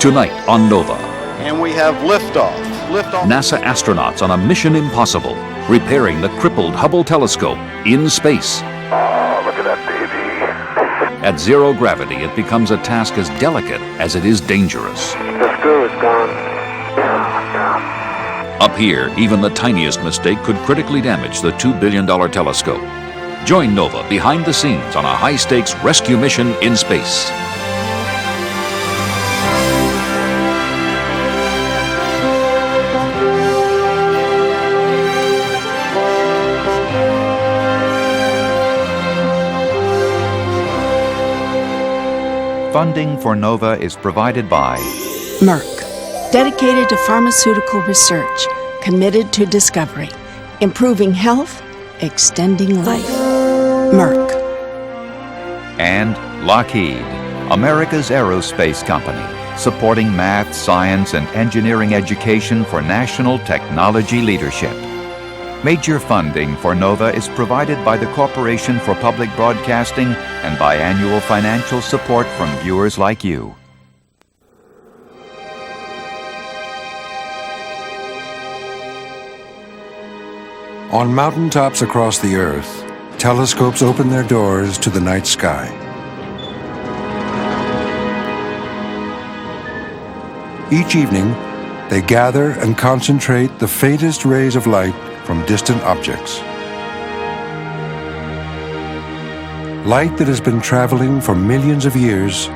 Tonight on Nova. And we have liftoff. NASA astronauts on a mission impossible, repairing the crippled Hubble telescope in space. Oh, look at that baby. At zero gravity, it becomes a task as delicate as it is dangerous. The screw is gone. Up here, even the tiniest mistake could critically damage the $2 billion telescope. Join Nova behind the scenes on a high-stakes rescue mission in space. Funding for Nova is provided by Merck, dedicated to pharmaceutical research, committed to discovery, improving health, extending life. Merck. and Lockheed, America's aerospace company, supporting math, science, and engineering education for national technology leadership. Major funding for Nova is provided by the Corporation for Public Broadcasting and by annual financial support from viewers like you. On mountaintops across the Earth, telescopes open their doors to the night sky. Each evening, they gather and concentrate the faintest rays of light from distant objects. Light that has been traveling for millions of years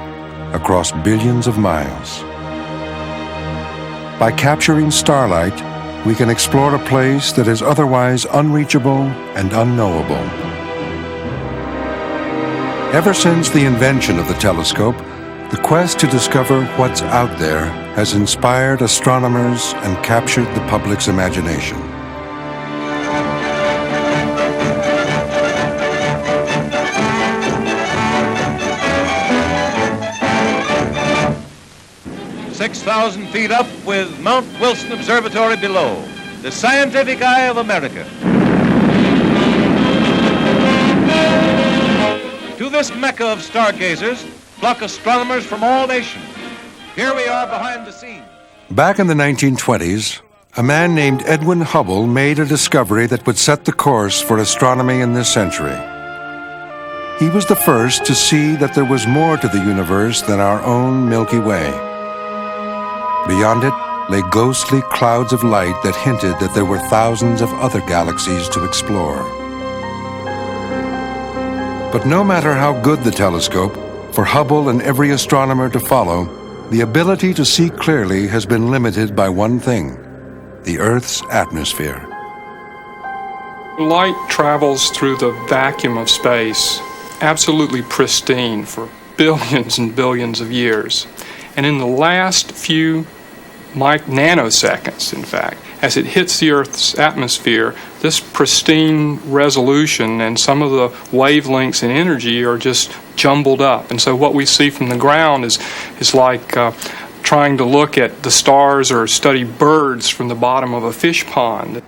across billions of miles. By capturing starlight, we can explore a place that is otherwise unreachable and unknowable. Ever since the invention of the telescope, the quest to discover what's out there has inspired astronomers and captured the public's imagination. "6,000 feet up with Mount Wilson Observatory below, the scientific eye of America. To this mecca of stargazers flock astronomers from all nations. Here we are behind the scenes." Back in the 1920s, a man named Edwin Hubble made a discovery that would set the course for astronomy in this century. He was the first to see that there was more to the universe than our own Milky Way. Beyond it lay ghostly clouds of light that hinted that there were thousands of other galaxies to explore. But no matter how good the telescope, for Hubble and every astronomer to follow, the ability to see clearly has been limited by one thing: the Earth's atmosphere. Light travels through the vacuum of space, absolutely pristine for billions and billions of years. And in the last few nanoseconds, in fact, as it hits the Earth's atmosphere, this pristine resolution and some of the wavelengths and energy are just jumbled up. And so what we see from the ground is like trying to look at the stars or study birds from the bottom of a fish pond.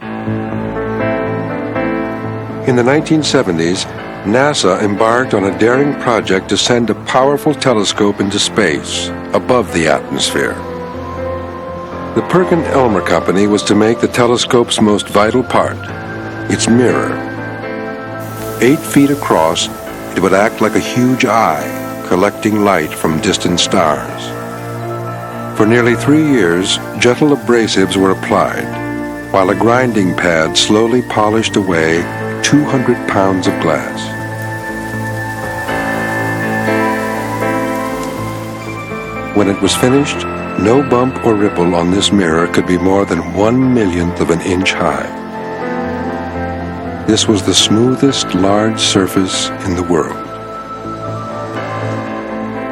In the 1970s, NASA embarked on a daring project to send a powerful telescope into space, above the atmosphere. The Perkin-Elmer Company was to make the telescope's most vital part, its mirror. 8 feet across, it would act like a huge eye, collecting light from distant stars. For nearly 3 years, gentle abrasives were applied, while a grinding pad slowly polished away 200 pounds of glass. When it was finished, no bump or ripple on this mirror could be more than 1/1,000,000th of an inch high. This was the smoothest large surface in the world.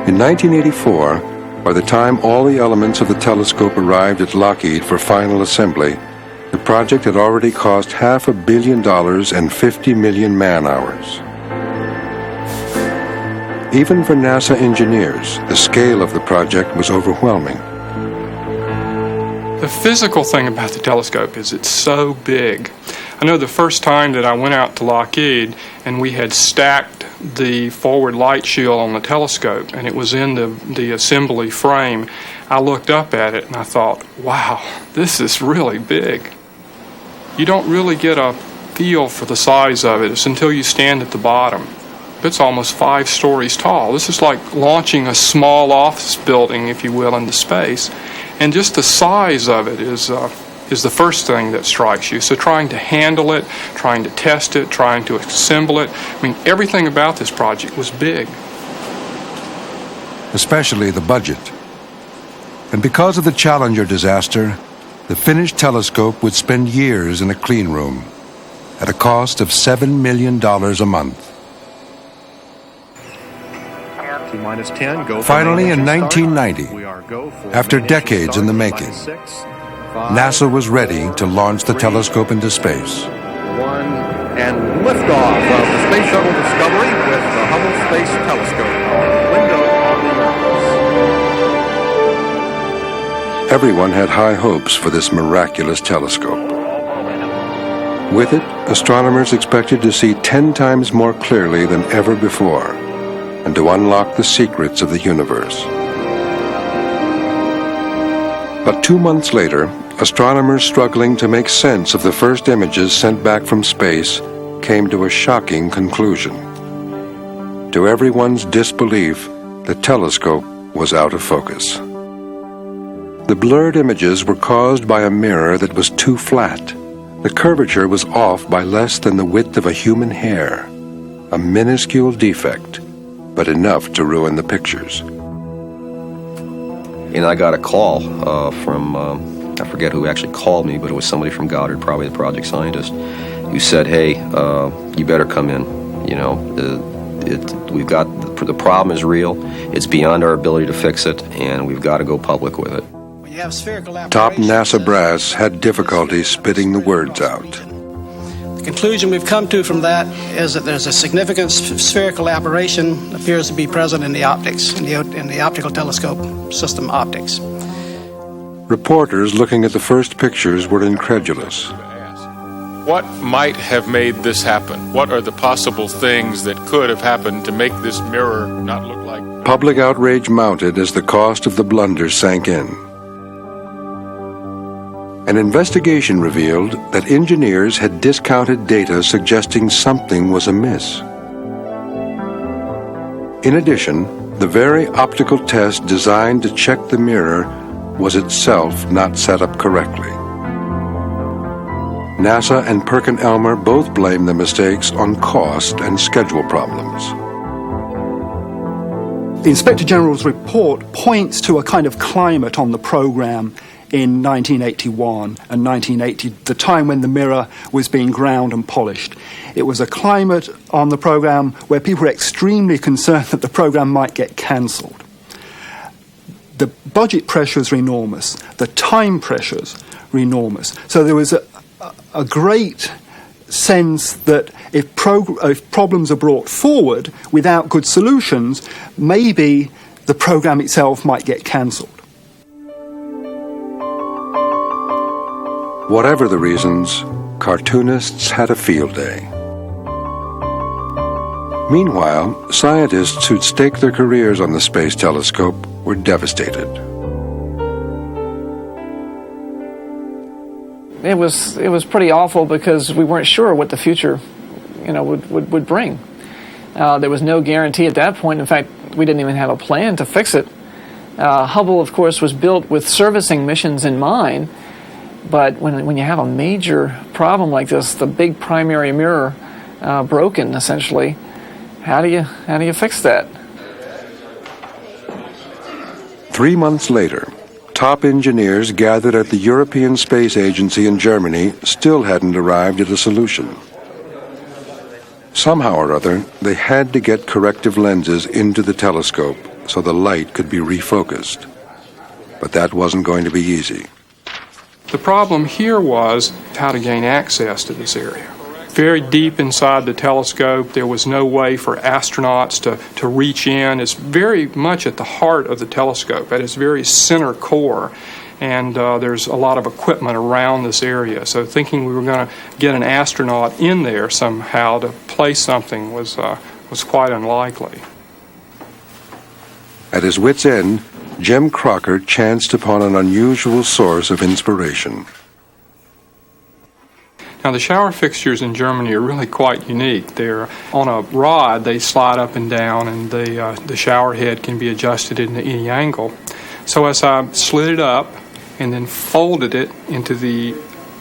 In 1984, by the time all the elements of the telescope arrived at Lockheed for final assembly, the project had already cost $500 million and 50 million man-hours. Even for NASA engineers, the scale of the project was overwhelming. The physical thing about the telescope is it's so big. I know the first time that I went out to Lockheed and we had stacked the forward light shield on the telescope and it was in the assembly frame, I looked up at it and I thought, wow, this is really big. You don't really get a feel for the size of it. It's until you stand at the bottom. It's almost 5 stories tall. This is like launching a small office building, if you will, into space. And just the size of it is the first thing that strikes you. So trying to handle it, trying to test it, trying to assemble it. I mean, everything about this project was big. Especially the budget. And because of the Challenger disaster, the finished telescope would spend years in a clean room at a cost of $7 million a month. T-10, go. Finally, in 1990, after decades in the making, NASA was ready to launch the telescope into space. 1, and liftoff of the Space Shuttle Discovery with the Hubble Space Telescope. Window on the Earth. Everyone had high hopes for this miraculous telescope. With it, astronomers expected to see 10 times more clearly than ever before, and to unlock the secrets of the universe. But 2 months later, astronomers struggling to make sense of the first images sent back from space came to a shocking conclusion. To everyone's disbelief, the telescope was out of focus. The blurred images were caused by a mirror that was too flat. The curvature was off by less than the width of a human hair, a minuscule defect, but enough to ruin the pictures. And I got a call from, I forget who actually called me, but it was somebody from Goddard, probably the project scientist, who said, hey, you better come in. You know, we've got, the problem is real, it's beyond our ability to fix it, and we've got to go public with it. Top NASA brass had difficulty spitting the words out. The conclusion we've come to from that is that there's a significant spherical aberration appears to be present in the optics, in the optical telescope system optics. Reporters looking at the first pictures were incredulous. What might have made this happen? What are the possible things that could have happened to make this mirror not look like... Public outrage mounted as the cost of the blunders sank in. An investigation revealed that engineers had discounted data suggesting something was amiss. In addition, the very optical test designed to check the mirror was itself not set up correctly. NASA and Perkin-Elmer both blamed the mistakes on cost and schedule problems. The Inspector General's report points to a kind of climate on the program in 1981 and 1980, the time when the mirror was being ground and polished. It was a climate on the program where people were extremely concerned that the program might get cancelled. The budget pressures were enormous. The time pressures were enormous. So there was a great sense that if problems are brought forward without good solutions, maybe the program itself might get cancelled. Whatever the reasons, cartoonists had a field day. Meanwhile, scientists who'd staked their careers on the space telescope were devastated. It was pretty awful because we weren't sure what the future, would bring. There was no guarantee at that point. In fact, we didn't even have a plan to fix it. Hubble, of course, was built with servicing missions in mind. But when you have a major problem like this, the big primary mirror broken, essentially, how do you fix that? 3 months later, top engineers gathered at the European Space Agency in Germany still hadn't arrived at a solution. Somehow or other, they had to get corrective lenses into the telescope so the light could be refocused. But that wasn't going to be easy. The problem here was how to gain access to this area. very deep inside the telescope. There was no way for astronauts to reach in. It's very much at the heart of the telescope, at its very center core. And there's a lot of equipment around this area. So thinking we were going to get an astronaut in there somehow to place something was quite unlikely. At his wit's end, Jim Crocker chanced upon an unusual source of inspiration. Now, the shower fixtures in Germany are really quite unique. They're on a rod, they slide up and down, and the shower head can be adjusted into any angle. So as I slid it up and then folded it into the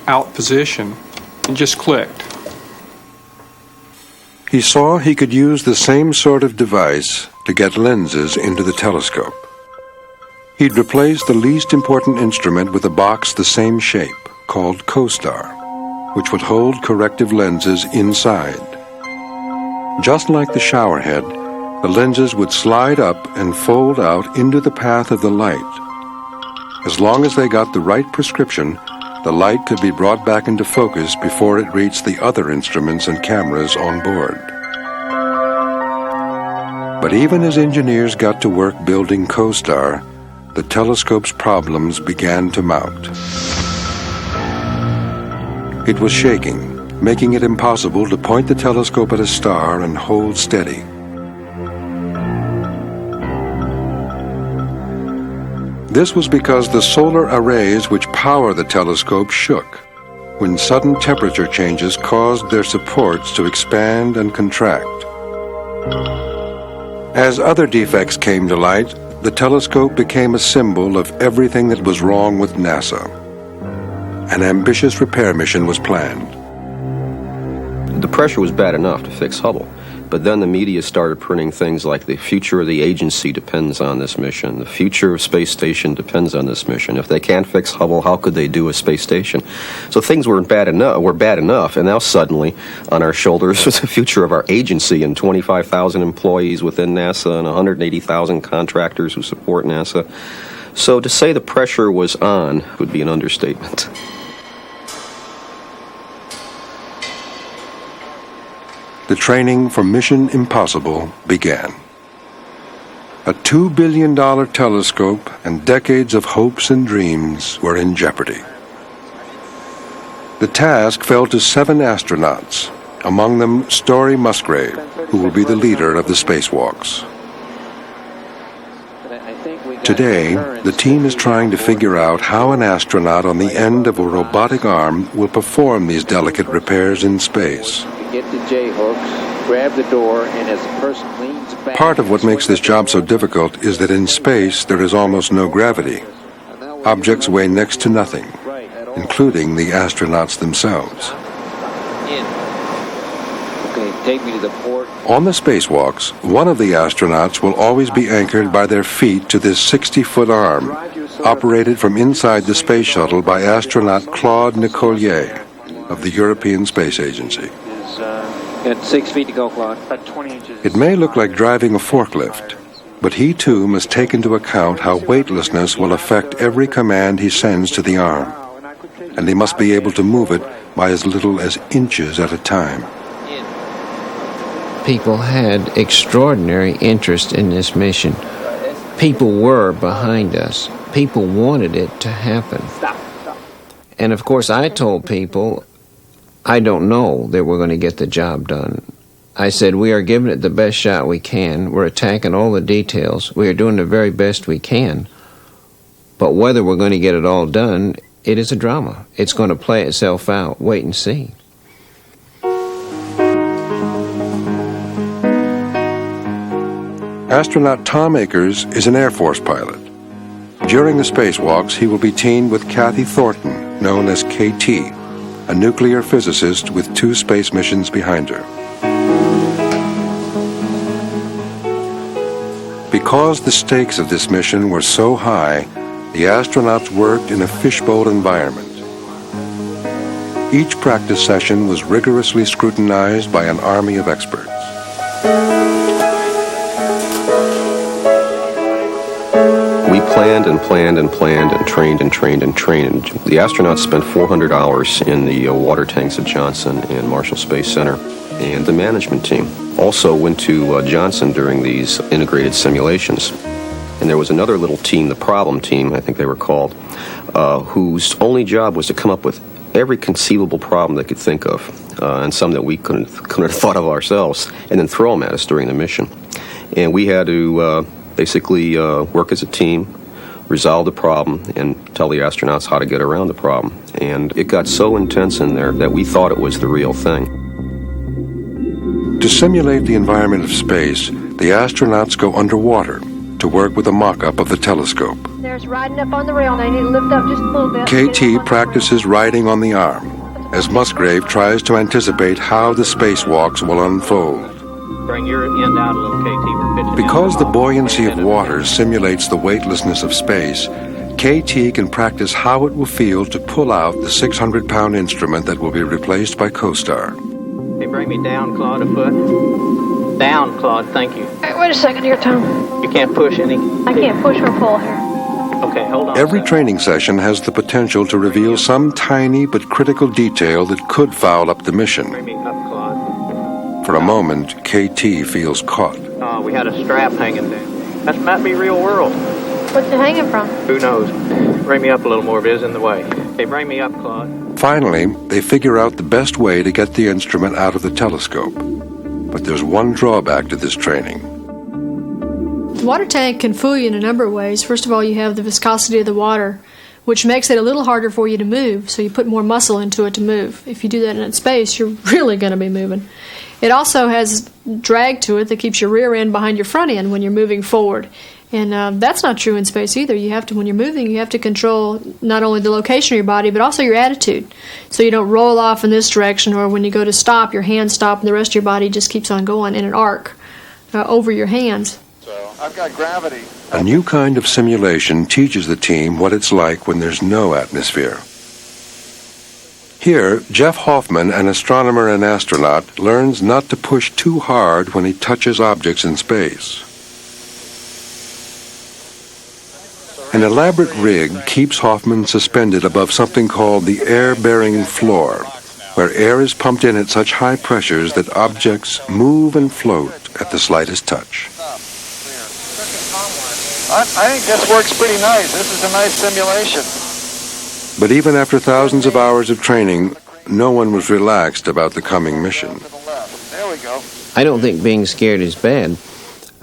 out position, it just clicked. He saw he could use the same sort of device to get lenses into the telescope. He'd replace the least important instrument with a box the same shape, called CoStar, which would hold corrective lenses inside. Just like the shower head, the lenses would slide up and fold out into the path of the light. As long as they got the right prescription, the light could be brought back into focus before it reached the other instruments and cameras on board. But even as engineers got to work building CoStar, the telescope's problems began to mount. It was shaking, making it impossible to point the telescope at a star and hold steady. This was because the solar arrays which power the telescope shook when sudden temperature changes caused their supports to expand and contract. As other defects came to light, the telescope became a symbol of everything that was wrong with NASA. An ambitious repair mission was planned. The pressure was bad enough to fix Hubble, but then the media started printing things like the future of the agency depends on this mission, the future of space station depends on this mission. If they can't fix Hubble, how could they do a space station? So things were bad enough, and now suddenly on our shoulders was the future of our agency and 25,000 employees within NASA and 180,000 contractors who support NASA. So to say the pressure was on would be an understatement. The training for Mission Impossible began. A $2 billion telescope and decades of hopes and dreams were in jeopardy. The task fell to 7 astronauts, among them Story Musgrave, who will be the leader of the spacewalks. Today, the team is trying to figure out how an astronaut on the end of a robotic arm will perform these delicate repairs in space. Get the J-hooks, grab the door, and as the person leans back... Part of what makes this job so difficult is that in space there is almost no gravity. Objects weigh next to nothing, including the astronauts themselves. Okay, take me to the port. On the spacewalks, one of the astronauts will always be anchored by their feet to this 60-foot arm, operated from inside the space shuttle by astronaut Claude Nicollier of the European Space Agency. Got 6 feet to go, Claude. About 20 inches. It may look like driving a forklift, but he too must take into account how weightlessness will affect every command he sends to the arm, and he must be able to move it by as little as inches at a time. People had extraordinary interest in this mission. People were behind us. People wanted it to happen. And of course, I told people, I don't know that we're going to get the job done. I said, we are giving it the best shot we can. We're attacking all the details. We are doing the very best we can. But whether we're going to get it all done, it is a drama. It's going to play itself out. Wait and see. Astronaut Tom Akers is an Air Force pilot. During the spacewalks, he will be teamed with Kathy Thornton, known as KT, a nuclear physicist with 2 space missions behind her. Because the stakes of this mission were so high, the astronauts worked in a fishbowl environment. Each practice session was rigorously scrutinized by an army of experts. We planned and planned and planned and trained and trained and trained. The astronauts spent 400 hours in the water tanks at Johnson and Marshall Space Center. And the management team also went to Johnson during these integrated simulations. And there was another little team, the problem team, I think they were called, whose only job was to come up with every conceivable problem they could think of, and some that we couldn't have thought of ourselves, and then throw them at us during the mission. And we had to basically work as a team, resolve the problem, and tell the astronauts how to get around the problem. And it got so intense in there that we thought it was the real thing. To simulate the environment of space, the astronauts go underwater to work with a mock-up of the telescope. There's riding up on the rail. They need to lift up just a little bit. KT practices riding on the arm as Musgrave tries to anticipate how the spacewalks will unfold. Bring your end out a little, KT. We're pitching Because the buoyancy of water simulates the weightlessness of space, KT can practice how it will feel to pull out the 600-pound instrument that will be replaced by CoStar. Hey, bring me down, Claude, a foot. Down, Claude, thank you. Hey, wait a second here, Tom. You can't push any. I can't push or pull here. Okay, hold on. Every training session has the potential to reveal some tiny but critical detail that could foul up the mission. Bring me up, Claude. For a moment, KT feels caught. Oh, we had a strap hanging down. That might be real world. What's it hanging from? Who knows? Bring me up a little more, Viz, in the way. Hey, bring me up, Claude. Finally, they figure out the best way to get the instrument out of the telescope. But there's one drawback to this training. The water tank can fool you in a number of ways. First of all, you have the viscosity of the water, which makes it a little harder for you to move, so you put more muscle into it to move. If you do that in space, you're really going to be moving. It also has drag to it that keeps your rear end behind your front end when you're moving forward. And that's not true in space either. You have to, when you're moving, you have to control not only the location of your body, but also your attitude. So you don't roll off in this direction, or when you go to stop, your hands stop and the rest of your body just keeps on going in an arc over your hands. So I've got gravity. A new kind of simulation teaches the team what it's like when there's no atmosphere. Here, Jeff Hoffman, an astronomer and astronaut, learns not to push too hard when he touches objects in space. An elaborate rig keeps Hoffman suspended above something called the air-bearing floor, where air is pumped in at such high pressures that objects move and float at the slightest touch. I think this works pretty nice. This is a nice simulation. But even after thousands of hours of training, no one was relaxed about the coming mission. There we go. I don't think being scared is bad.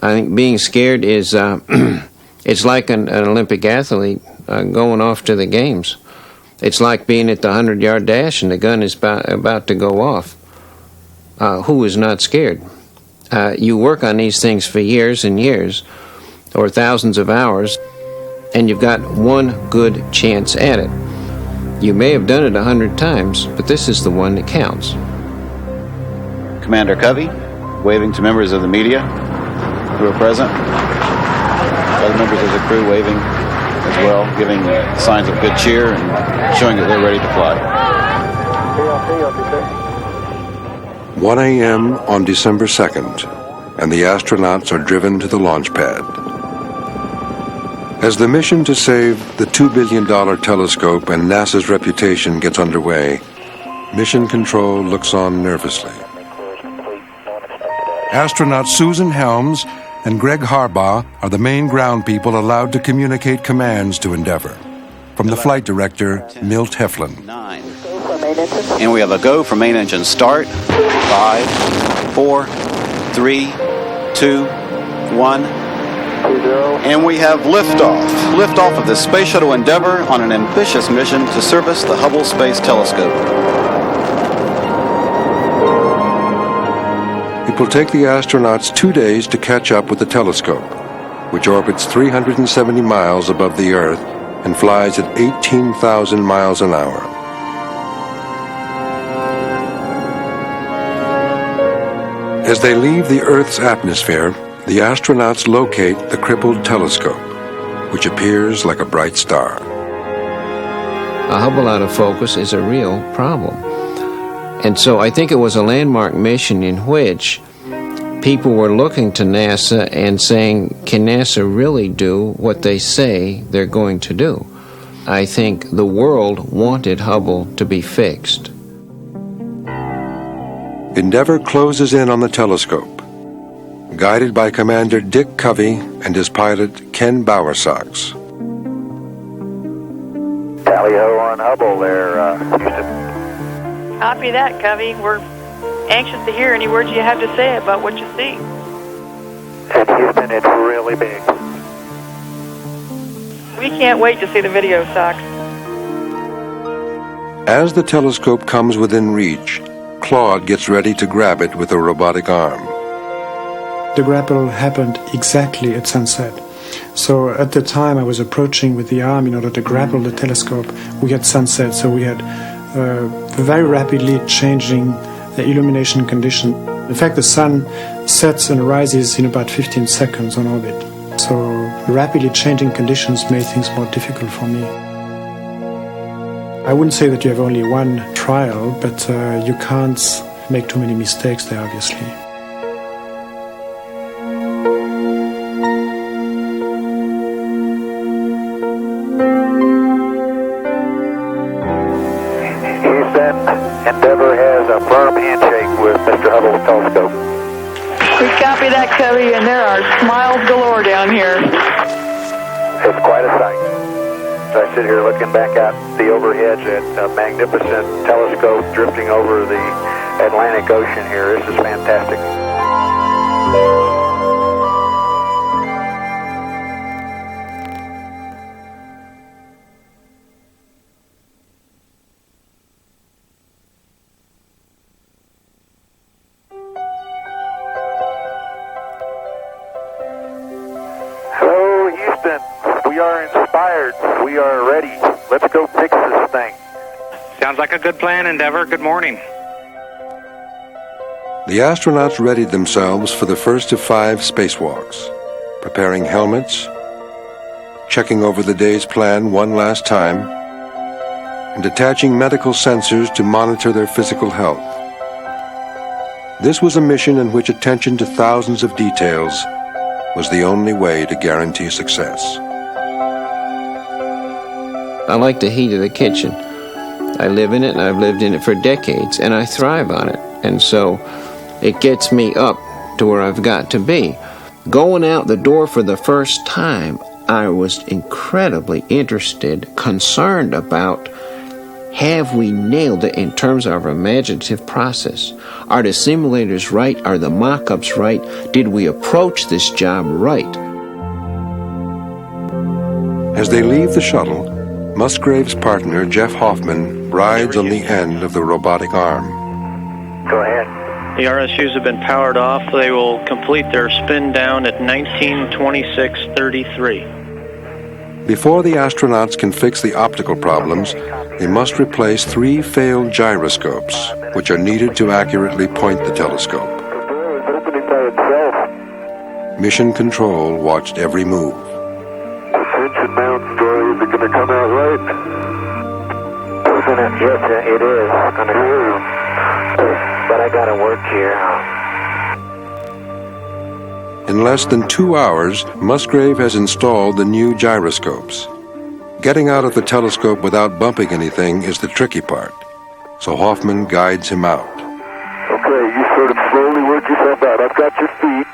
I think being scared is, it's like an Olympic athlete going off to the games. It's like being at the 100-yard dash and the gun is about to go off. Who is not scared? You work on these things for years and years, or thousands of hours, and you've got one good chance at it. You may have done it 100 times, but this is the one that counts. Commander Covey, waving to members of the media who are present. Other members of the crew waving as well, giving signs of good cheer and showing that they're ready to fly. 1 a.m. on December 2nd, and the astronauts are driven to the launch pad. As the mission to save the $2 billion telescope and NASA's reputation gets underway, Mission Control looks on nervously. Astronauts Susan Helms and Greg Harbaugh are the main ground people allowed to communicate commands to Endeavour. From the flight director, Milt Heflin. 9. And we have a go for main engine start. 5, 4, 3, 2, 1. And we have liftoff. Liftoff of the Space Shuttle Endeavour on an ambitious mission to service the Hubble Space Telescope. It will take the astronauts 2 days to catch up with the telescope, which orbits 370 miles above the Earth and flies at 18,000 miles an hour. As they leave the Earth's atmosphere, the astronauts locate the crippled telescope, which appears like a bright star. A Hubble out of focus is a real problem. And so I think it was a landmark mission in which people were looking to NASA and saying, can NASA really do what they say they're going to do? I think the world wanted Hubble to be fixed. Endeavour closes in on the telescope, guided by Commander Dick Covey and his pilot Ken Bowersox. Tally-ho on Hubble there, Houston. Copy that, Covey. We're anxious to hear any words you have to say about what you see. And Houston, it's really big. We can't wait to see the video, Sox. As the telescope comes within reach, Claude gets ready to grab it with a robotic arm. The grapple happened exactly at sunset. So at the time I was approaching with the arm in order to grapple the telescope, we had sunset, so we had very rapidly changing illumination condition. In fact, the sun sets and rises in about 15 seconds on orbit. So rapidly changing conditions made things more difficult for me. I wouldn't say that you have only one trial, but you can't make too many mistakes there, obviously. Houston, Endeavour has a firm handshake with Mr. Hubble telescope. We copy that, Covey, and there are smiles galore down here. It's quite a sight. I sit here looking back out the overhead at a magnificent telescope drifting over the Atlantic Ocean here. This is fantastic. Hello, Houston. We are inspired. We are ready. Let's go fix this thing. Sounds like a good plan, Endeavour. Good morning. The astronauts readied themselves for the first of 5 spacewalks, preparing helmets, checking over the day's plan one last time, and attaching medical sensors to monitor their physical health. This was a mission in which attention to thousands of details was the only way to guarantee success. I like the heat of the kitchen. I live in it, and I've lived in it for decades, and I thrive on it. And so it gets me up to where I've got to be. Going out the door for the first time, I was incredibly interested, concerned about, have we nailed it in terms of our imaginative process? Are the simulators right? Are the mock-ups right? Did we approach this job right? As they leave the shuttle, Musgrave's partner, Jeff Hoffman, rides on the end of the robotic arm. Go ahead. The RSUs have been powered off. They will complete their spin down at 19:26:33. Before the astronauts can fix the optical problems, they must replace 3 failed gyroscopes, which are needed to accurately point the telescope. Mission Control watched every move. Attention mount story, is it going to come out right? Yes, it is. But I got to work here. In less than 2 hours, Musgrave has installed the new gyroscopes. Getting out of the telescope without bumping anything is the tricky part, so Hoffman guides him out. Okay, you sort of slowly work yourself out. I've got your feet.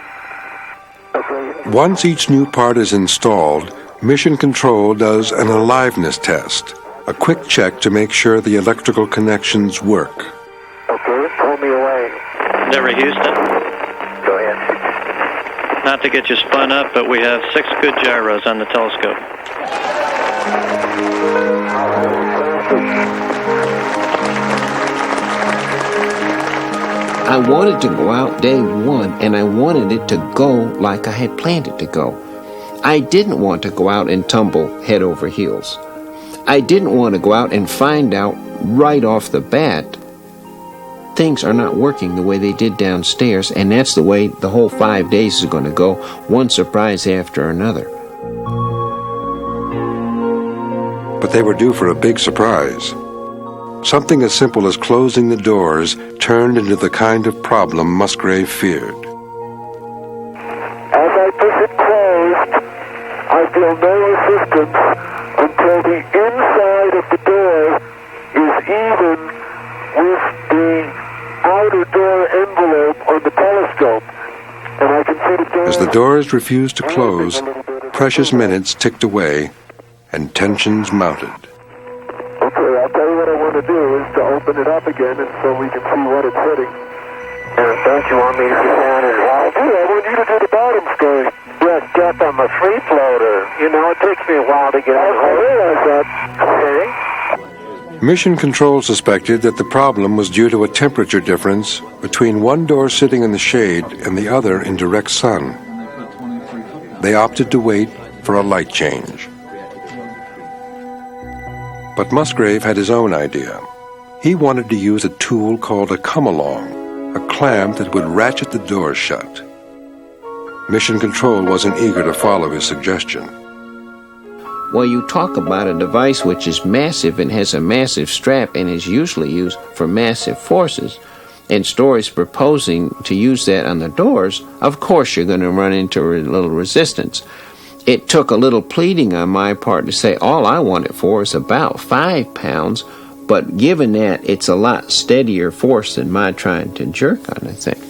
Okay. Once each new part is installed, Mission Control does an aliveness test, a quick check to make sure the electrical connections work. Okay, pull me away. Endeavour, Houston. Go ahead. Not to get you spun up, but we have 6 good gyros on the telescope. I wanted to go out day one, and I wanted it to go like I had planned it to go. I didn't want to go out and tumble head over heels. I didn't want to go out and find out right off the bat things are not working the way they did downstairs, and that's the way the whole 5 days is going to go, one surprise after another. But they were due for a big surprise. Something as simple as closing the doors turned into the kind of problem Musgrave feared. feel no assistance until the inside of the door is even with the outer door envelope on the telescope. And I can see the door. As the doors refused to close, precious minutes ticked away and tensions mounted. Okay, I'll tell you what I want to do is to open it up again and so we can see what it's hitting. And don't you want me to sit down and I do. I want you to do the bottom story. Yes, Jeff, I'm a free floater. You know, it takes me a while to get out. I realize that. Okay. Mission Control suspected that the problem was due to a temperature difference between one door sitting in the shade and the other in direct sun. They opted to wait for a light change. But Musgrave had his own idea. He wanted to use a tool called a come-along, a clamp that would ratchet the doors shut. Mission Control wasn't eager to follow his suggestion. Well, you talk about a device which is massive and has a massive strap and is usually used for massive forces, and Story's proposing to use that on the doors, of course you're going to run into a little resistance. It took a little pleading on my part to say all I want it for is about 5 pounds, but given that, it's a lot steadier force than my trying to jerk on the thing.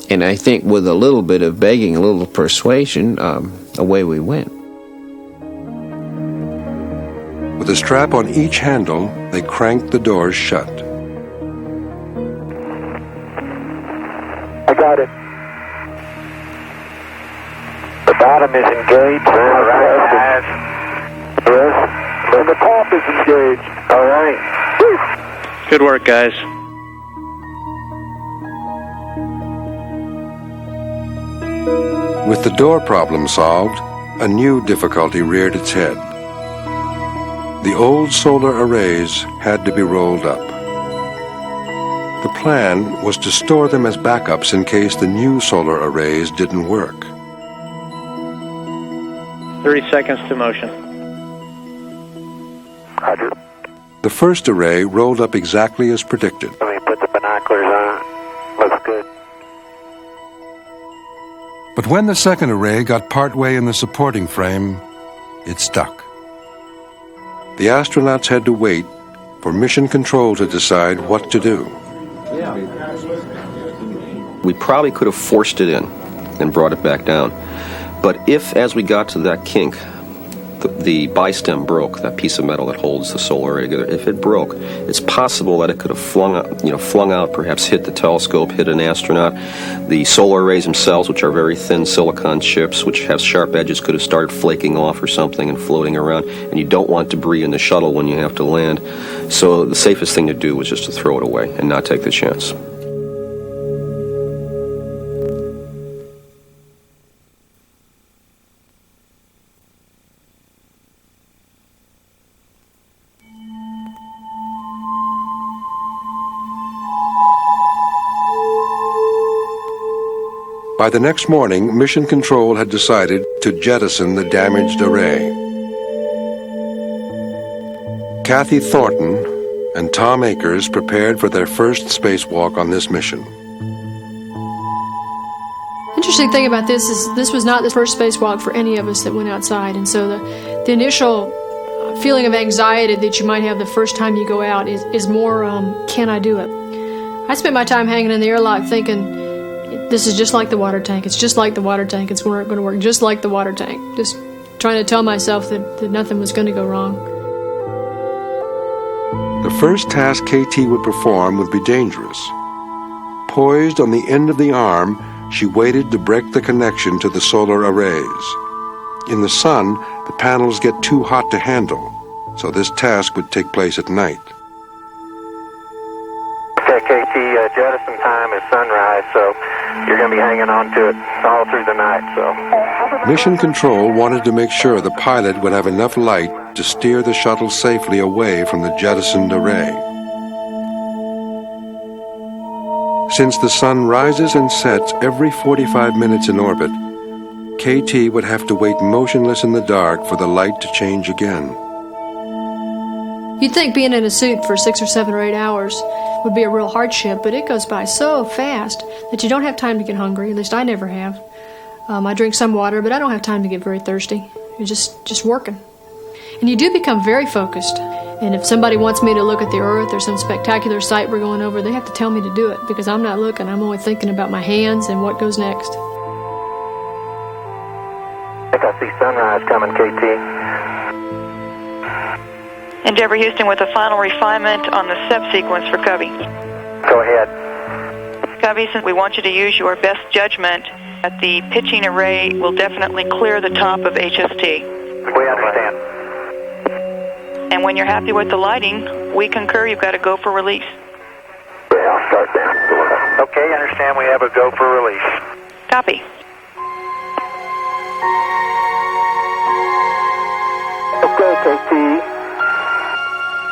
And I think with a little bit of begging, a little persuasion, away we went. With a strap on each handle, they cranked the doors shut. I got it. The bottom is engaged. All right. Yes. And the top is engaged. All right. Good work, guys. With the door problem solved, a new difficulty reared its head. The old solar arrays had to be rolled up. The plan was to store them as backups in case the new solar arrays didn't work. 30 seconds to motion. Roger. The first array rolled up exactly as predicted. Let me put the binoculars on. Looks good. But when the second array got partway in the supporting frame, it stuck. The astronauts had to wait for Mission Control to decide what to do. We probably could have forced it in and brought it back down. But if, as we got to that kink, the bistem broke, that piece of metal that holds the solar array together, if it broke, it's possible that it could have flung out, perhaps hit the telescope, hit an astronaut. The solar arrays themselves, which are very thin silicon chips, which have sharp edges, could have started flaking off or something and floating around. And you don't want debris in the shuttle when you have to land. So the safest thing to do was just to throw it away and not take the chance. By the next morning, Mission Control had decided to jettison the damaged array. Kathy Thornton and Tom Akers prepared for their first spacewalk on this mission. Interesting thing about this is this was not the first spacewalk for any of us that went outside, and so the initial feeling of anxiety that you might have the first time you go out is more, can I do it? I spent my time hanging in the airlock thinking, this is just like the water tank. It's just like the water tank. It's going to work just like the water tank. Just trying to tell myself that nothing was going to go wrong. The first task KT would perform would be dangerous. Poised on the end of the arm, she waited to break the connection to the solar arrays. In the sun, the panels get too hot to handle, so this task would take place at night. Okay, KT, jettison time is sunrise, so you're going to be hanging on to it all through the night. So Mission Control wanted to make sure the pilot would have enough light to steer the shuttle safely away from the jettisoned array. Since the sun rises and sets every 45 minutes in orbit, KT would have to wait motionless in the dark for the light to change again. You'd think being in a suit for 6 or 7 or 8 hours would be a real hardship, but it goes by so fast that you don't have time to get hungry. At least I never have. I drink some water, but I don't have time to get very thirsty. You're just working. And you do become very focused. And if somebody wants me to look at the Earth or some spectacular sight we're going over, they have to tell me to do it because I'm not looking. I'm only thinking about my hands and what goes next. I think I see sunrise coming, KT. Endeavour Houston with a final refinement on the subsequence for Covey. Go ahead. Covey, since we want you to use your best judgment, that the pitching array will definitely clear the top of HST. We understand. And when you're happy with the lighting, we concur you've got to go for release. Yeah, I'll start that. Okay, understand we have a go for release. Copy. Okay, KT.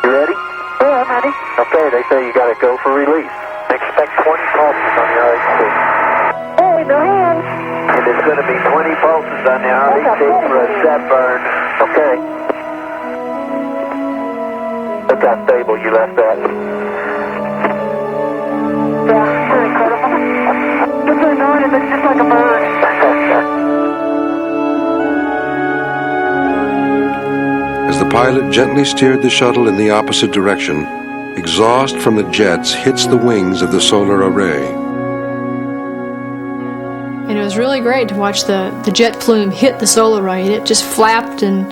You ready? Yeah, I'm ready. Okay, they say you got to go for release. Expect 20 pulses on your RHT. Hey, no hands. And there's going to be 20 pulses on the RHT for a set burn. Okay. Look how stable you left that. Yeah, you're incredible. Just really knowing it looks just like a bird. As the pilot gently steered the shuttle in the opposite direction, exhaust from the jets hits the wings of the solar array. And it was really great to watch the jet plume hit the solar array. And it just flapped and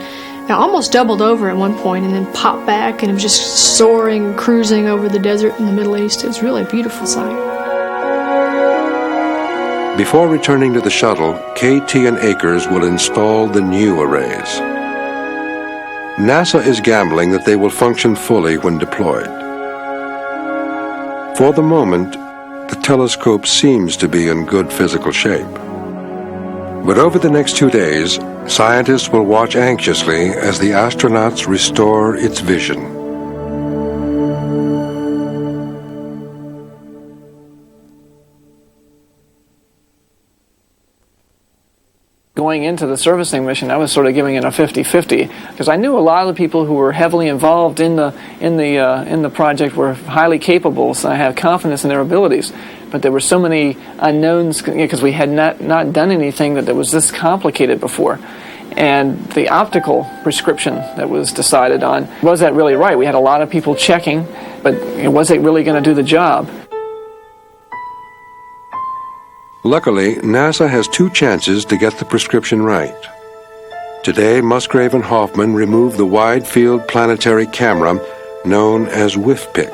almost doubled over at one point and then popped back, and it was just soaring and cruising over the desert in the Middle East. It was really a beautiful sight. Before returning to the shuttle, KT and Akers will install the new arrays. NASA is gambling that they will function fully when deployed. For the moment, the telescope seems to be in good physical shape. But over the next 2 days, scientists will watch anxiously as the astronauts restore its vision. Going into the servicing mission, I was sort of giving it a 50-50 because I knew a lot of the people who were heavily involved in the project were highly capable, so I had confidence in their abilities. But there were so many unknowns because we had not done anything that was this complicated before. And the optical prescription that was decided on, was that really right? We had a lot of people checking, but was it really going to do the job? Luckily, NASA has 2 chances to get the prescription right. Today, Musgrave and Hoffman removed the wide-field planetary camera known as WIFPIC,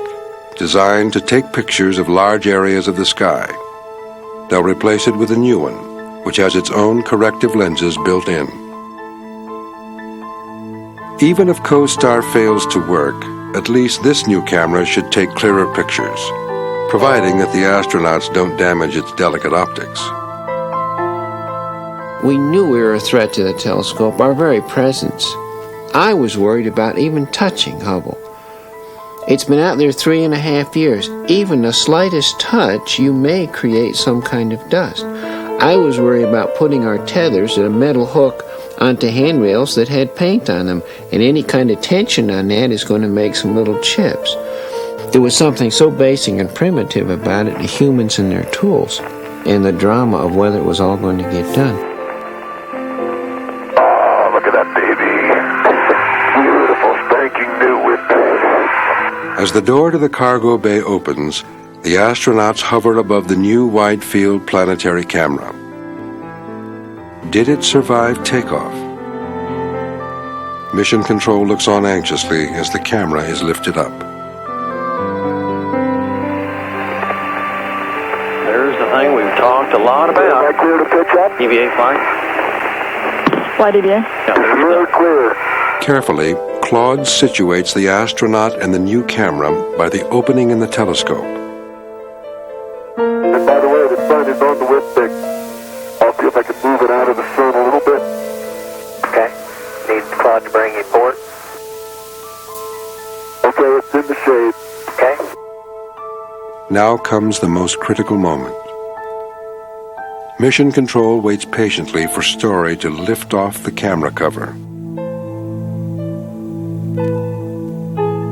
designed to take pictures of large areas of the sky. They'll replace it with a new one, which has its own corrective lenses built in. Even if CoStar fails to work, at least this new camera should take clearer pictures, providing that the astronauts don't damage its delicate optics. We knew we were a threat to the telescope, our very presence. I was worried about even touching Hubble. It's been out there 3.5 years. Even the slightest touch, you may create some kind of dust. I was worried about putting our tethers at a metal hook onto handrails that had paint on them, and any kind of tension on that is going to make some little chips. There was something so basic and primitive about it, the humans and their tools, and the drama of whether it was all going to get done. Oh, look at that baby. Beautiful, spanking new whip. As the door to the cargo bay opens, the astronauts hover above the new wide-field planetary camera. Did it survive takeoff? Mission Control looks on anxiously as the camera is lifted up. There's the thing we've talked a lot about. Clear to pitch up? EVA flight. Flight EVA. Real clear. Carefully, Claude situates the astronaut and the new camera by the opening in the telescope. And by the way, the sun is on the whip stick. I'll see if I can move it out of the sun a little bit. Okay. Need Claude to bring you port. Okay, it's in the shade. Okay. Now comes the most critical moment. Mission Control waits patiently for Story to lift off the camera cover.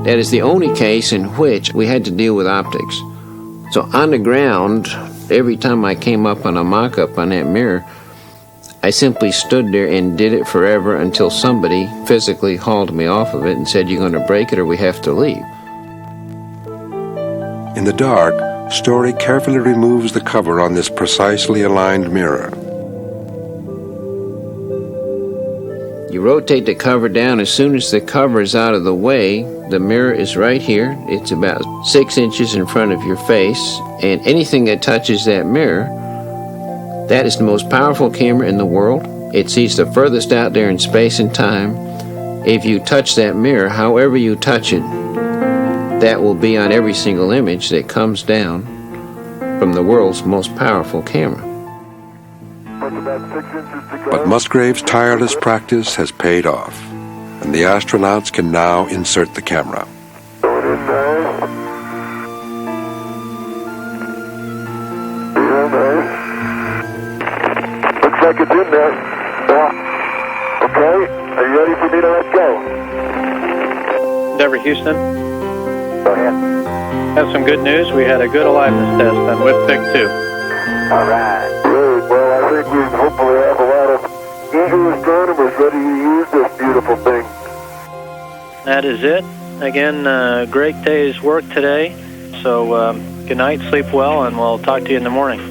That is the only case in which we had to deal with optics. So on the ground, every time I came up on a mock-up on that mirror, I simply stood there and did it forever until somebody physically hauled me off of it and said, "You're going to break it or we have to leave." In the dark, Story carefully removes the cover on this precisely aligned mirror. You rotate the cover down. As soon as the cover is out of the way, the mirror is right here. It's about 6 inches in front of your face, and anything that touches that mirror, that is the most powerful camera in the world. It sees the furthest out there in space and time. If you touch that mirror, however you touch it, that will be on every single image that comes down from the world's most powerful camera. But Musgrave's tireless practice has paid off, and the astronauts can now insert the camera. Looks like it's in there. Yeah. Okay, are you ready for me to let go? Endeavour Houston. Go ahead. Have some good news. We had a good aliveness test on with pick 2. All right. Good. Well, I think we hopefully have a lot of eager astronomers ready to use this beautiful thing. That is it. Again, great day's work today. So good night, sleep well, and we'll talk to you in the morning.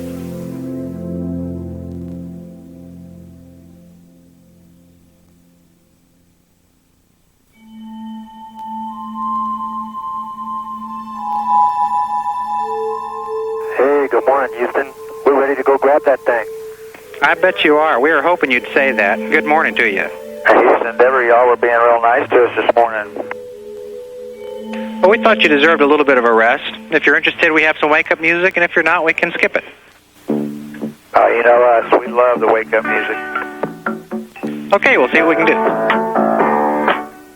Hey, good morning, Houston. We're ready to go grab that thing. I bet you are. We were hoping you'd say that. Good morning to you. Hey, Houston, Endeavour, y'all were being real nice to us this morning. Well, we thought you deserved a little bit of a rest. If you're interested, we have some wake-up music, and if you're not, we can skip it. You know us. We love the wake-up music. Okay, we'll see what we can do.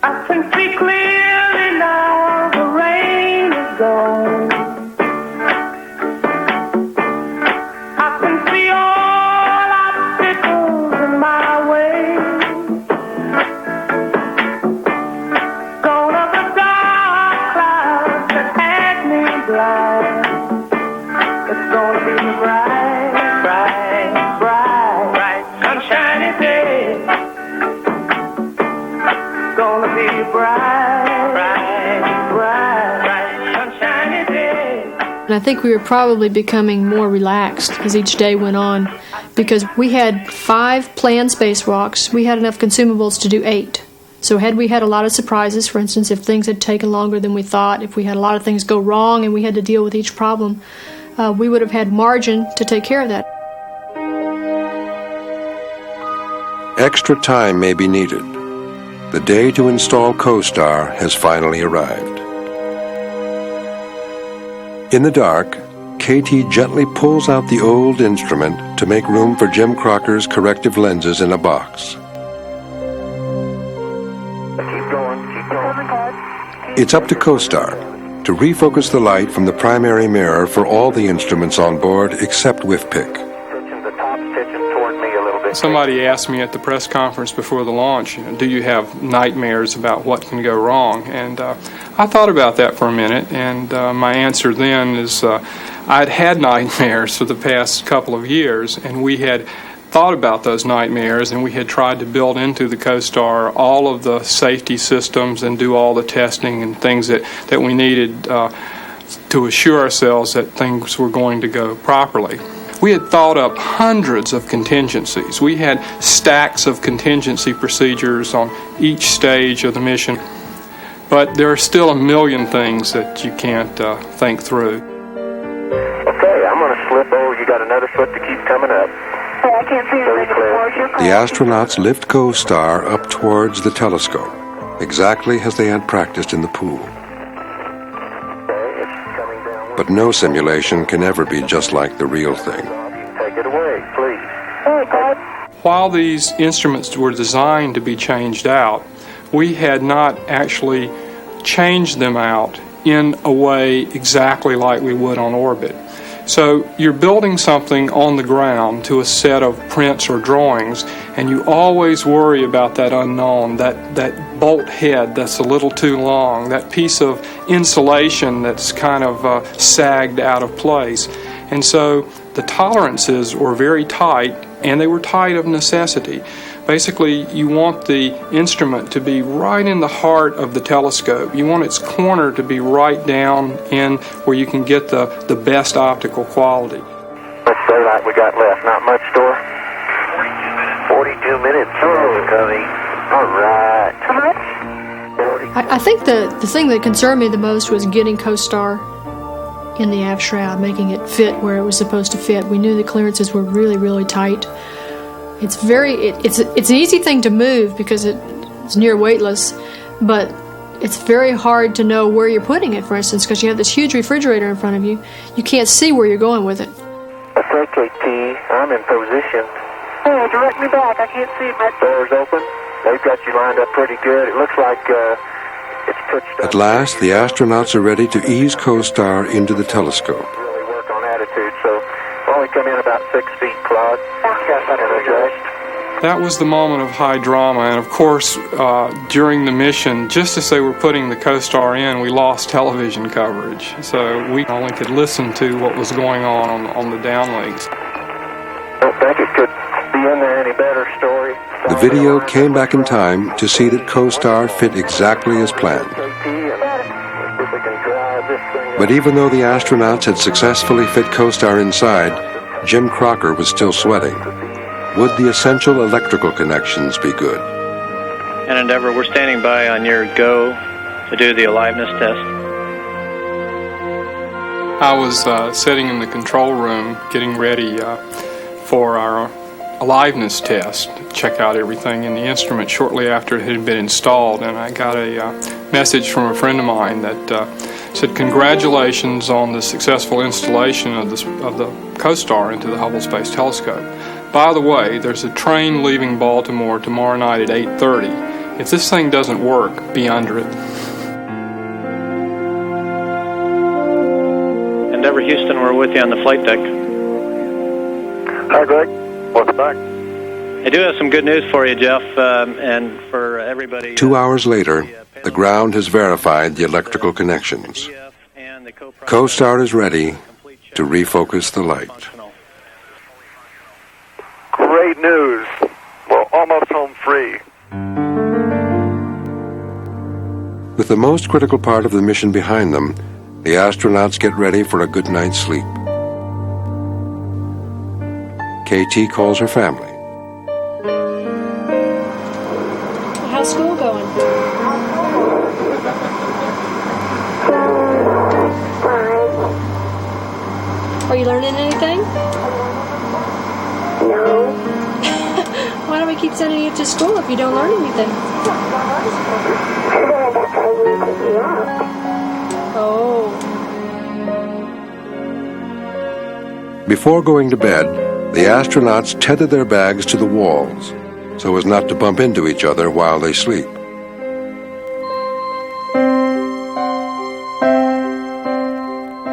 I can see clearly now the rain is gone. I can see all obstacles in my way. Gone up the dark clouds that had me blind. It's gonna be a bright, bright, bright, bright, sunshiny day. Gonna be a bright, bright, bright, bright, sunshiny day. And I think we were probably becoming more relaxed as each day went on, because we had 5 planned spacewalks. We had enough consumables to do 8. So had we had a lot of surprises, for instance, if things had taken longer than we thought, if we had a lot of things go wrong and we had to deal with each problem, we would have had margin to take care of that. Extra time may be needed. The day to install CoStar has finally arrived. In the dark, KT gently pulls out the old instrument to make room for Jim Crocker's corrective lenses in a box. It's up to CoStar to refocus the light from the primary mirror for all the instruments on board except WIFPIC. Somebody asked me at the press conference before the launch, do you have nightmares about what can go wrong? And I thought about that for a minute, and my answer then is I'd had nightmares for the past couple of years, and we had thought about those nightmares, and we had tried to build into the CoStar all of the safety systems and do all the testing and things that we needed to assure ourselves that things were going to go properly. We had thought up hundreds of contingencies. We had stacks of contingency procedures on each stage of the mission. But there are still a million things that you can't think through. Okay, I'm going to slip over. You got another foot to keep coming up. Hey, I can't see anything towards your car. The astronauts lift CoStar up towards the telescope, exactly as they had practiced in the pool. But no simulation can ever be just like the real thing. Take it away, please. Hey, God. While these instruments were designed to be changed out, we had not actually changed them out in a way exactly like we would on orbit. So you're building something on the ground to a set of prints or drawings, and you always worry about that unknown, that bolt head that's a little too long, that piece of insulation that's kind of sagged out of place. And so the tolerances were very tight and they were tight of necessity. Basically, you want the instrument to be right in the heart of the telescope. You want its corner to be right down in where you can get the best optical quality. What's daylight we got left? Not much, Store? 42 minutes. Coming. All right. I think the thing that concerned me the most was getting CoStar in the aft shroud, making it fit where it was supposed to fit. We knew the clearances were really, really tight. It's an easy thing to move because it's near weightless, but it's very hard to know where you're putting it, for instance, because you have this huge refrigerator in front of you. You can't see where you're going with it. That's okay, T. I'm in position. Hey, direct me back. I can't see my doors open. They've got you lined up pretty good. It looks like it's touched up. At last, the astronauts are ready to ease CoStar into the telescope. Really work on attitude, so only come in about 6 feet, Claude. Energized. That was the moment of high drama, and of course, during the mission, just as they were putting the CoStar in, we lost television coverage. So we only could listen to what was going on the downlinks. Don't think it could be in there any better, Story. The video came back in time to see that CoStar fit exactly as planned. But even though the astronauts had successfully fit CoStar inside, Jim Crocker was still sweating. Would the essential electrical connections be good? And Endeavour, we're standing by on your go to do the aliveness test. I was sitting in the control room getting ready for our aliveness test, check out everything in the instrument shortly after it had been installed, and I got a message from a friend of mine that said, "Congratulations on the successful installation of the CoStar into the Hubble Space Telescope. By the way, there's a train leaving Baltimore tomorrow night at 8:30. If this thing doesn't work, be under it." Endeavour Houston, we're with you on the flight deck. Hi, Greg. Welcome back. I do have some good news for you, Jeff, and for everybody. 2 hours later, the ground has verified the electrical connections. CoStar is ready to refocus the light. Great news. We're almost home free. With the most critical part of the mission behind them, the astronauts get ready for a good night's sleep. KT calls her family. How's school going? Are you learning anything? No. Why do we keep sending you to school if you don't learn anything? Oh. Before going to bed, the astronauts tether their bags to the walls so as not to bump into each other while they sleep.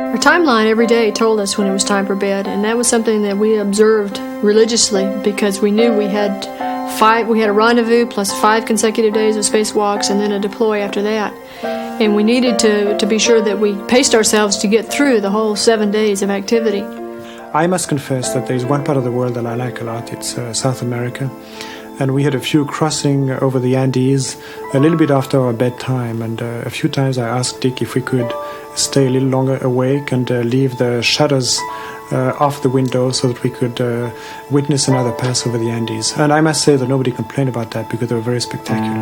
Our timeline every day told us when it was time for bed, and that was something that we observed religiously because we knew we had a rendezvous plus 5 consecutive days of spacewalks and then a deploy after that. And we needed to be sure that we paced ourselves to get through the whole 7 days of activity. I must confess that there is one part of the world that I like a lot. It's South America. And we had a few crossing over the Andes a little bit after our bedtime. And a few times I asked Dick if we could stay a little longer awake and leave the shutters off the window so that we could witness another pass over the Andes. And I must say that nobody complained about that because they were very spectacular.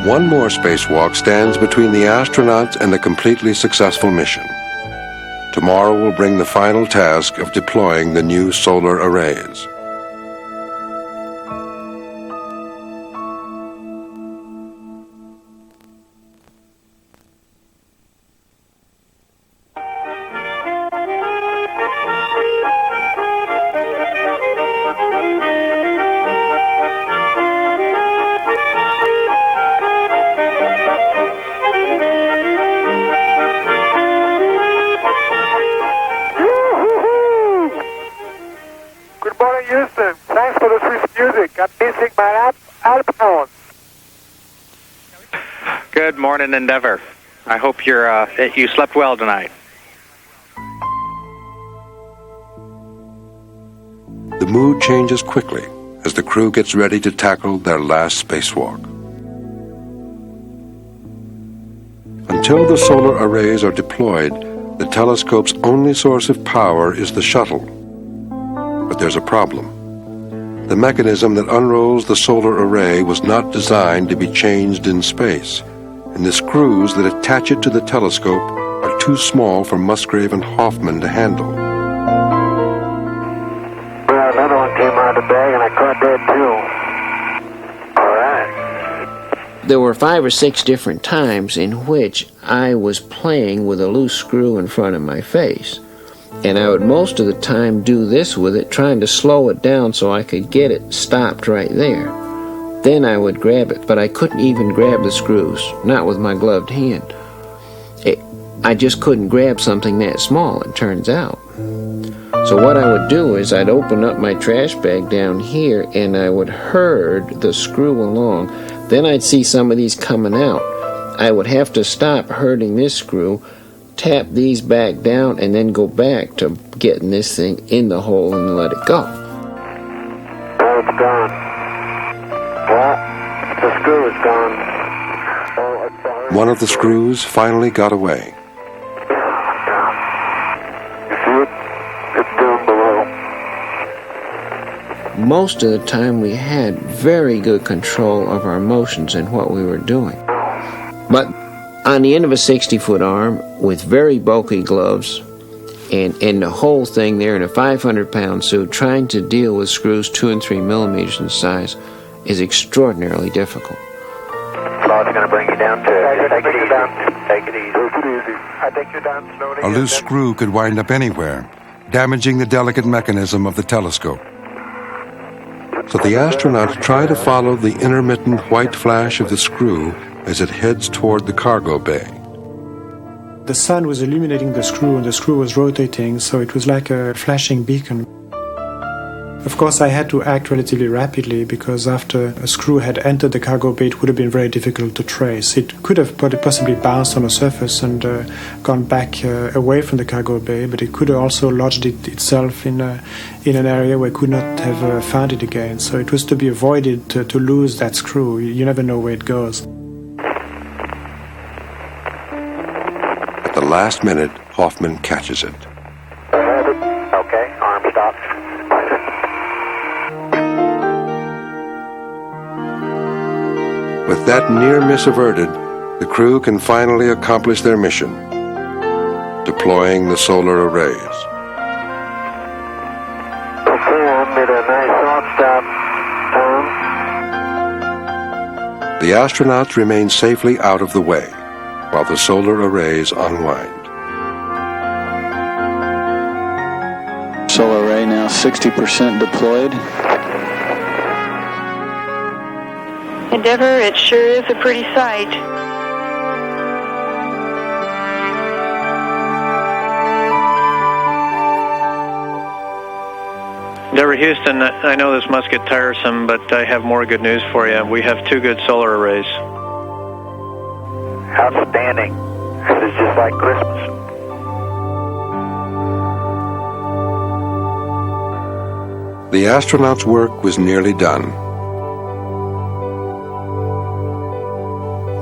One more spacewalk stands between the astronauts and a completely successful mission. Tomorrow will bring the final task of deploying the new solar arrays. Houston, thanks for the sweet music. I'm missing my iPhone. Good morning, Endeavour. I hope you slept well tonight. The mood changes quickly as the crew gets ready to tackle their last spacewalk. Until the solar arrays are deployed, the telescope's only source of power is the shuttle. But there's a problem. The mechanism that unrolls the solar array was not designed to be changed in space, and the screws that attach it to the telescope are too small for Musgrave and Hoffman to handle. Well, another one came out of the bag, and I caught that too. All right. There were 5 or 6 different times in which I was playing with a loose screw in front of my face. And I would most of the time do this with it, trying to slow it down so I could get it stopped right there. Then I would grab it, but I couldn't even grab the screws, not with my gloved hand. I just couldn't grab something that small, it turns out. So what I would do is I'd open up my trash bag down here and I would herd the screw along. Then I'd see some of these coming out. I would have to stop herding this screw, tap these back down, and then go back to getting this thing in the hole and let it go. Oh, it's gone. Well, the screw is gone. Oh, One of the screws finally got away. You see it? It's down below. Most of the time we had very good control of our motions and what we were doing. But on the end of a 60-foot arm with very bulky gloves and the whole thing there in a 500-pound suit, trying to deal with screws 2 and 3 millimeters in size is extraordinarily difficult. Flawed's going to bring you down to it. Take it easy. Take it easy. Take it easy. I think you're down slowly. A loose screw could wind up anywhere, damaging the delicate mechanism of the telescope. So the astronauts try to follow the intermittent white flash of the screw as it heads toward the cargo bay. The sun was illuminating the screw and the screw was rotating, so it was like a flashing beacon. Of course, I had to act relatively rapidly because after a screw had entered the cargo bay, it would have been very difficult to trace. It could have possibly bounced on a surface and gone back away from the cargo bay, but it could have also lodged itself in an area where it could not have found it again. So it was to be avoided to lose that screw. You never know where it goes. At the last minute, Hoffman catches it. Okay, arm stop. With that near miss averted, the crew can finally accomplish their mission, deploying the solar arrays. Okay, I made a nice hot stop, Tom. The astronauts remain safely out of the way, while the solar arrays unwind. Solar array now 60% deployed. Endeavour, it sure is a pretty sight. Endeavour Houston, I know this must get tiresome, but I have more good news for you. We have 2 good solar arrays. Outstanding. This is just like Christmas. The astronauts' work was nearly done.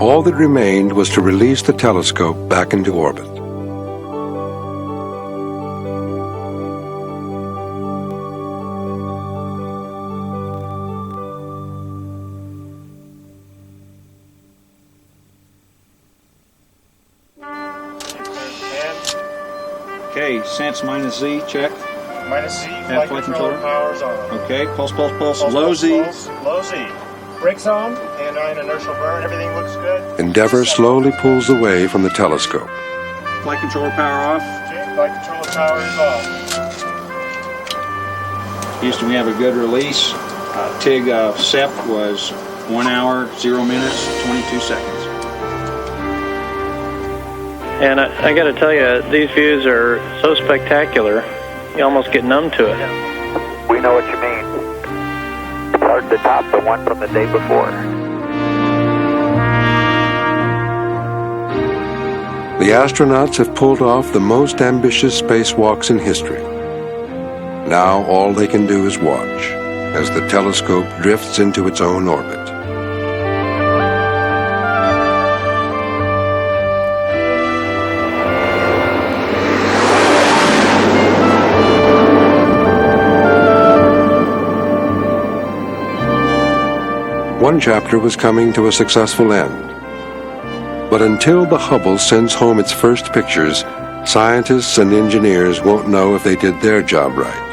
All that remained was to release the telescope back into orbit. Okay, sense minus Z, check. Minus Z, Flight controller powers on. Okay, pulse, low Z. Low Z. Brakes on, and on inertial burn, everything looks good. Endeavour slowly pulls away from the telescope. Flight controller power off. Okay, flight controller power is off. Houston, we have a good release. TIG SEP was 1 hour, 0 minutes, 22 seconds. And I got to tell you, these views are so spectacular, you almost get numb to it. We know what you mean. It's hard to top the one from the day before. The astronauts have pulled off the most ambitious spacewalks in history. Now all they can do is watch as the telescope drifts into its own orbit. One chapter was coming to a successful end. But until the Hubble sends home its first pictures, scientists and engineers won't know if they did their job right.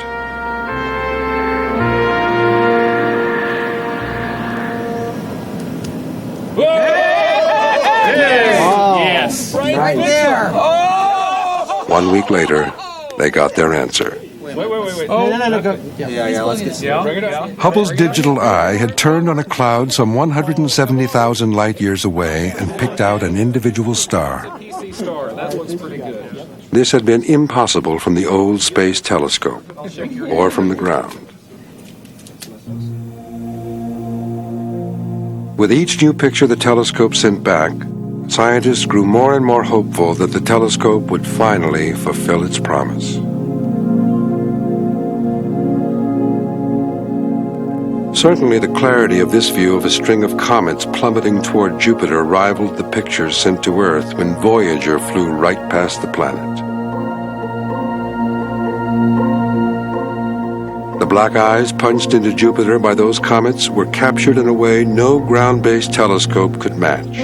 Yes. Right there. 1 week later, they got their answer. Wait. Oh, no. Go. Yeah, let's get bring it up. Hubble's digital eye had turned on a cloud some 170,000 light years away and picked out an individual star. That looks pretty good. This had been impossible from the old space telescope or from the ground. With each new picture the telescope sent back, scientists grew more and more hopeful that the telescope would finally fulfill its promise. Certainly the clarity of this view of a string of comets plummeting toward Jupiter rivaled the pictures sent to Earth when Voyager flew right past the planet. The black eyes punched into Jupiter by those comets were captured in a way no ground-based telescope could match.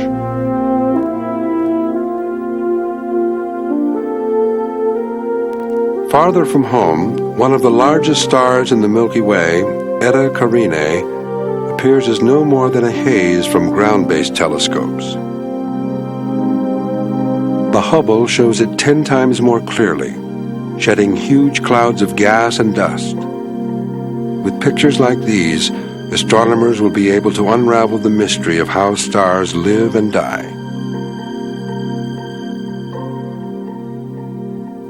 Farther from home, one of the largest stars in the Milky Way, Eta Carinae, appears as no more than a haze from ground-based telescopes. The Hubble shows it 10 times more clearly, shedding huge clouds of gas and dust. With pictures like these, astronomers will be able to unravel the mystery of how stars live and die.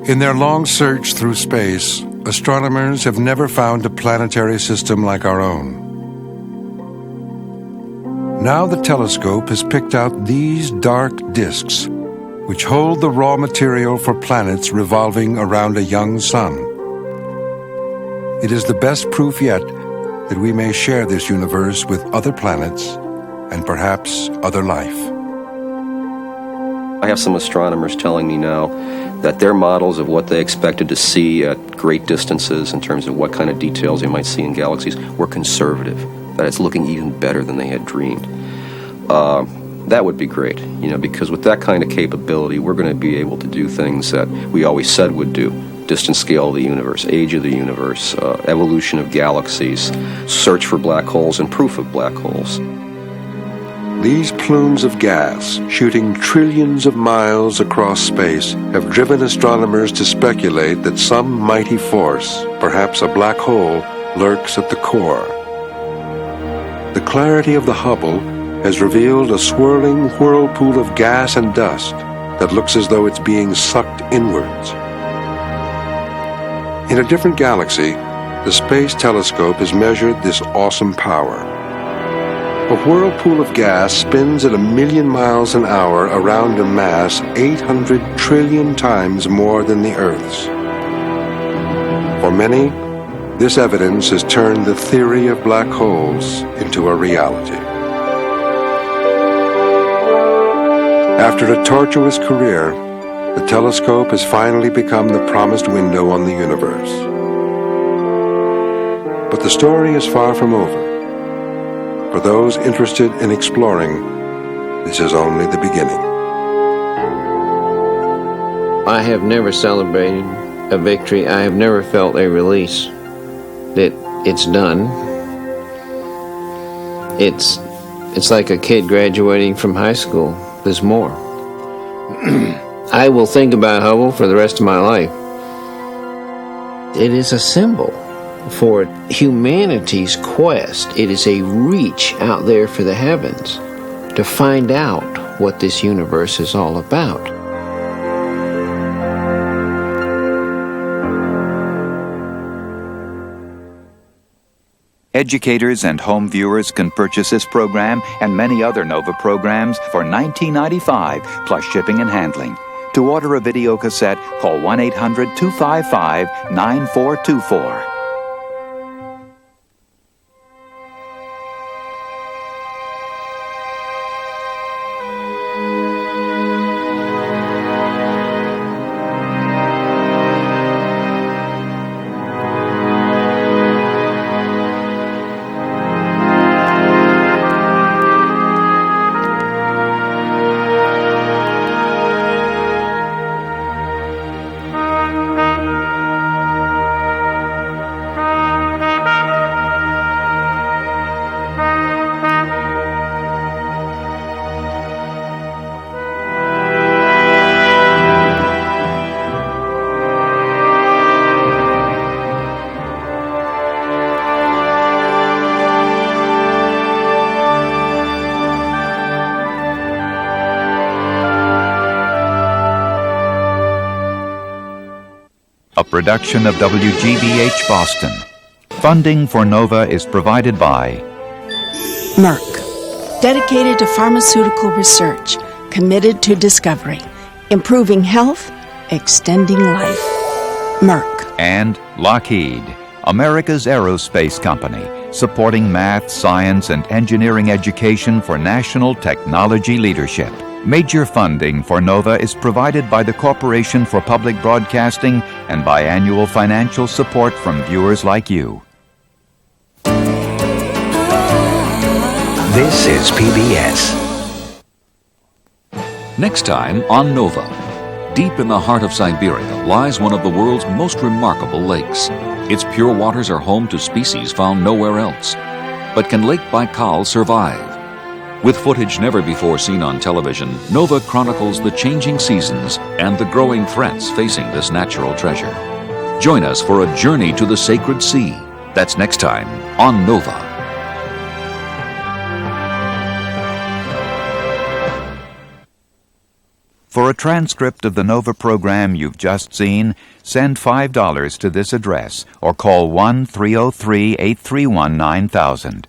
In their long search through space, astronomers have never found a planetary system like our own. Now the telescope has picked out these dark disks, which hold the raw material for planets revolving around a young sun. It is the best proof yet that we may share this universe with other planets and perhaps other life. I have some astronomers telling me now that their models of what they expected to see at great distances in terms of what kind of details they might see in galaxies were conservative, that it's looking even better than they had dreamed. That would be great, because with that kind of capability, we're going to be able to do things that we always said would do. Distance scale of the universe, age of the universe, evolution of galaxies, search for black holes, and proof of black holes. These plumes of gas, shooting trillions of miles across space, have driven astronomers to speculate that some mighty force, perhaps a black hole, lurks at the core. The clarity of the Hubble has revealed a swirling whirlpool of gas and dust that looks as though it's being sucked inwards. In a different galaxy, the Space Telescope has measured this awesome power. A whirlpool of gas spins at 1,000,000 miles an hour around a mass 800 trillion times more than the Earth's. For many, this evidence has turned the theory of black holes into a reality. After a tortuous career, the telescope has finally become the promised window on the universe. But the story is far from over. For those interested in exploring, this is only the beginning. I have never celebrated a victory. I have never felt a release that it's done. It's like a kid graduating from high school. There's more. I will think about Hubble for the rest of my life. It is a symbol for humanity's quest. It is a reach out there for the heavens to find out what this universe is all about. Educators and home viewers can purchase this program and many other NOVA programs for $19.95 plus shipping and handling. To order a video cassette, call 1-800-255-9424. A production of WGBH Boston. Funding for NOVA is provided by Merck, dedicated to pharmaceutical research, committed to discovery, improving health, extending life. Merck. And Lockheed, America's aerospace company, supporting math, science, and engineering education for national technology leadership. Major funding for NOVA is provided by the Corporation for Public Broadcasting and by annual financial support from viewers like you. This is PBS. Next time on NOVA. Deep in the heart of Siberia lies one of the world's most remarkable lakes. Its pure waters are home to species found nowhere else. But can Lake Baikal survive? With footage never before seen on television, NOVA chronicles the changing seasons and the growing threats facing this natural treasure. Join us for a journey to the sacred sea. That's next time on NOVA. For a transcript of the NOVA program you've just seen, send $5 to this address or call 1-303-831-9000.